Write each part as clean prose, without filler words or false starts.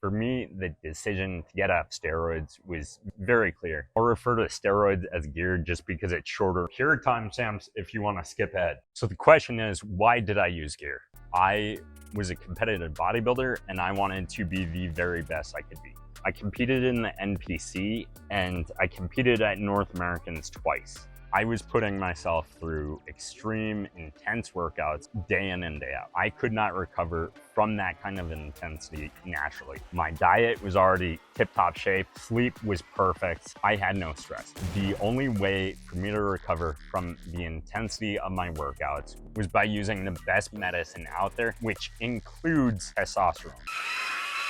For me, the decision to get off steroids was very clear. I'll refer to steroids as gear just because it's shorter. Here are timestamps if you want to skip ahead. So the question is, why did I use gear? I was a competitive bodybuilder and I wanted to be the very best I could be. I competed in the NPC and I competed at North Americans twice. I was putting myself through extreme, intense workouts day in and day out. I could not recover from that kind of intensity naturally. My diet was already tip-top shape. Sleep was perfect. I had no stress. The only way for me to recover from the intensity of my workouts was by using the best medicine out there, which includes testosterone.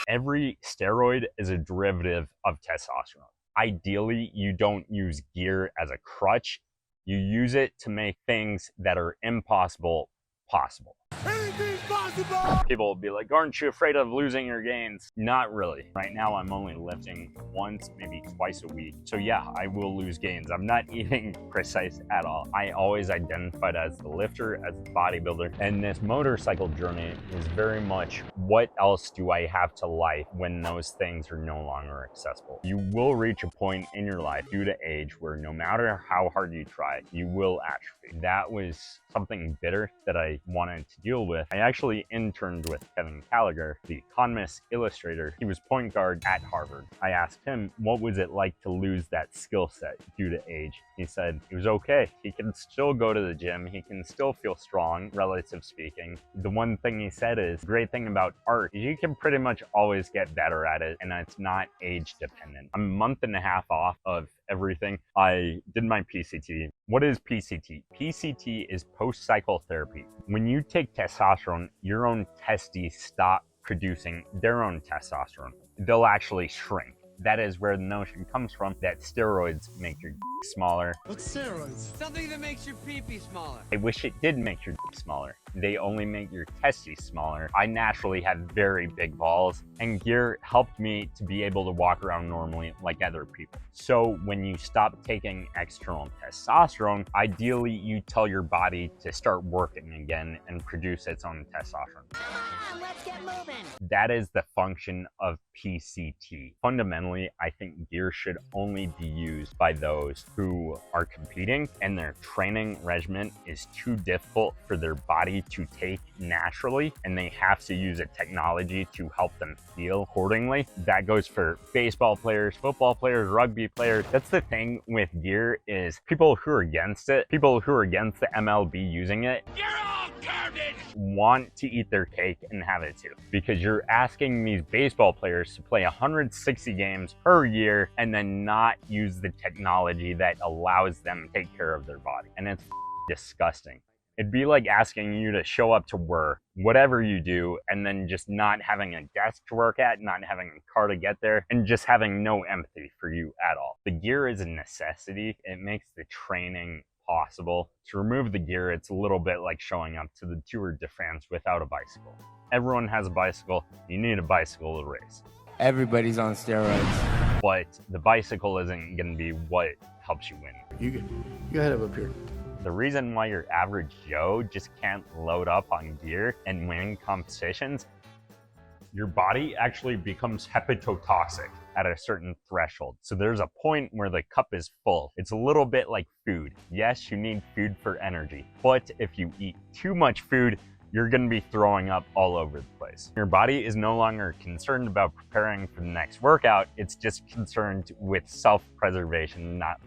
Every steroid is a derivative of testosterone. Ideally, you don't use gear as a crutch. You use it to make things that are impossible possible. Anything's possible! People will be like, aren't you afraid of losing your gains? Not really. Right now, I'm only lifting once, maybe twice a week. So yeah, I will lose gains. I'm not eating precise at all. I always identified as the lifter, as the bodybuilder. And this motorcycle journey is very much, what else do I have to life when those things are no longer accessible? You will reach a point in your life due to age where no matter how hard you try, you will atrophy. That was something bitter that I wanted to deal with. I actually interned with Kevin Gallagher, the economist illustrator. He was point guard at Harvard. I asked him, what was it like to lose that skill set due to age? He said it was okay. He can still go to the gym. He can still feel strong, relative speaking. The one thing he said is, the great thing about art is you can pretty much always get better at it and it's not age dependent. I'm a month and a half off of everything. I did my PCT. What is PCT? PCT is post-cycle therapy. When you take testosterone, your own testes stop producing their own testosterone. They'll actually shrink. That is where the notion comes from that steroids make your smaller. What's steroids? Something that makes your pee-pee smaller. I wish it did make your smaller. They only make your testes smaller. I naturally had very big balls, and gear helped me to be able to walk around normally like other people. So when you stop taking external testosterone, ideally you tell your body to start working again and produce its own testosterone. Come on, let's get moving. That is the function of PCT. Fundamentally, I think gear should only be used by those who are competing and their training regimen is too difficult for their body to take naturally, and they have to use a technology to help them feel accordingly. That goes for baseball players, football players, rugby players. That's the thing with gear is people who are against it, people who are against the MLB using it, you're all garbage, want to eat their cake and have it too. Because you're asking these baseball players to play 160 games per year and then not use the technology that allows them to take care of their body. And it's disgusting. It'd be like asking you to show up to work, whatever you do, and then just not having a desk to work at, not having a car to get there, and just having no empathy for you at all. The gear is a necessity. It makes the training possible. To remove the gear, it's a little bit like showing up to the Tour de France without a bicycle. Everyone has a bicycle. You need a bicycle to race. Everybody's on steroids. But the bicycle isn't going to be what helps you win. You go ahead up here. The reason why your average Joe just can't load up on gear and win competitions, your body actually becomes hepatotoxic at a certain threshold. So there's a point where the cup is full. It's a little bit like food. Yes, you need food for energy, but if you eat too much food, you're gonna be throwing up all over the place. Your body is no longer concerned about preparing for the next workout. It's just concerned with self-preservation, not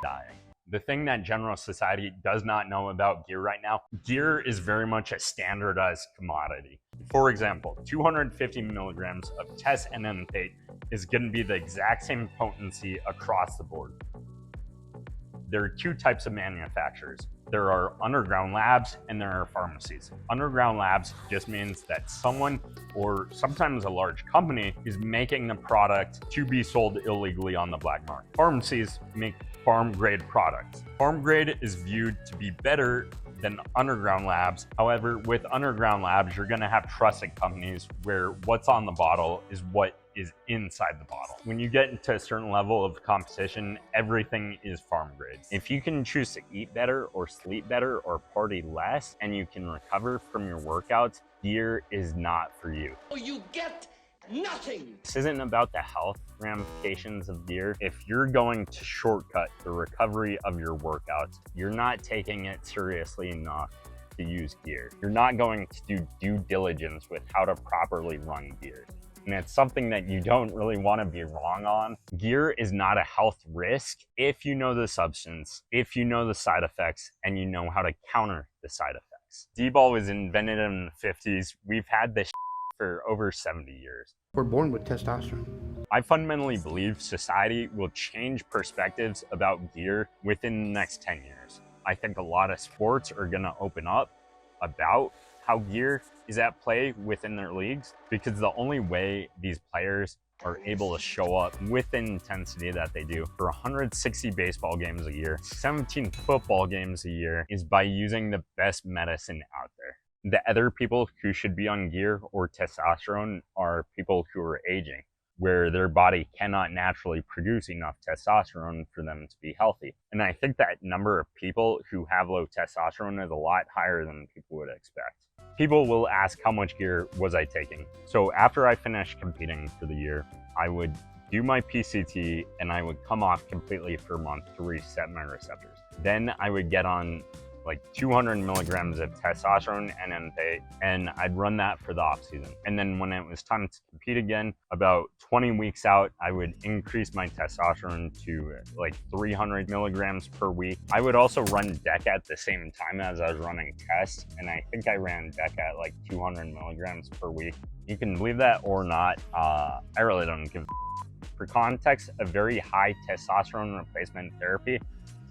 dying. The thing that general society does not know about gear right now, gear is very much a standardized commodity. For example, 250 milligrams of test enanthate is going to be the exact same potency across the board. There are two types of manufacturers. There are underground labs and there are pharmacies. Underground labs just means that someone, or sometimes a large company, is making the product to be sold illegally on the black market. Pharmacies make farm grade products. Farm grade is viewed to be better than underground labs. However, with underground labs, you're gonna have trusted companies where what's on the bottle is what is inside the bottle. When you get into a certain level of competition, everything is farm grade. If you can choose to eat better or sleep better or party less and you can recover from your workouts, gear is not for you. You get Nothing! This isn't about the health ramifications of gear. If you're going to shortcut the recovery of your workouts, you're not taking it seriously enough to use gear. You're not going to do due diligence with how to properly run gear. And it's something that you don't really want to be wrong on. Gear is not a health risk if you know the substance, if you know the side effects, and you know how to counter the side effects. D-ball was invented in the 50s. We've had this for over 70 years. We're born with testosterone. I fundamentally believe society will change perspectives about gear within the next 10 years. I think a lot of sports are gonna open up about how gear is at play within their leagues, because the only way these players are able to show up with the intensity that they do for 160 baseball games a year, 17 football games a year, is by using the best medicine out there. The other people who should be on gear or testosterone are people who are aging, where their body cannot naturally produce enough testosterone for them to be healthy. And I think that number of people who have low testosterone is a lot higher than people would expect. People will ask, how much gear was I taking? So after I finished competing for the year, I would do my PCT and I would come off completely for a month to reset my receptors. Then I would get on like 200 milligrams of testosterone NMP, and I'd run that for the off season. And then when it was time to compete again, about 20 weeks out, I would increase my testosterone to like 300 milligrams per week. I would also run DEC at the same time as I was running tests, and I think I ran DEC at like 200 milligrams per week. You can believe that or not. I really don't give a For context, a very high testosterone replacement therapy,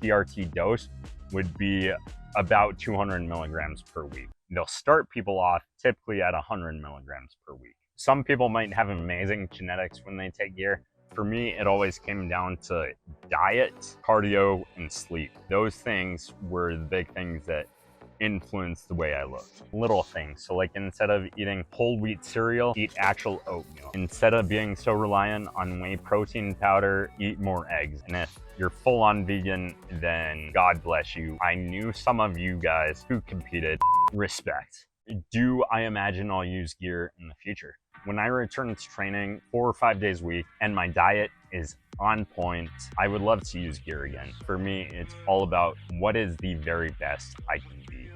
TRT dose, would be about 200 milligrams per week. They'll start people off typically at 100 milligrams per week. Some people might have amazing genetics when they take gear. For me, it always came down to diet, cardio, and sleep. Those things were the big things that influenced the way I looked. Little things. So like instead of eating whole wheat cereal, eat actual oatmeal. Instead of being so reliant on whey protein powder, eat more eggs. And if you're full on vegan, then God bless you. I knew some of you guys who competed. Respect. Do I imagine I'll use gear in the future? When I return to training 4 or 5 days a week and my diet is on point, I would love to use gear again. For me, it's all about what is the very best I can be.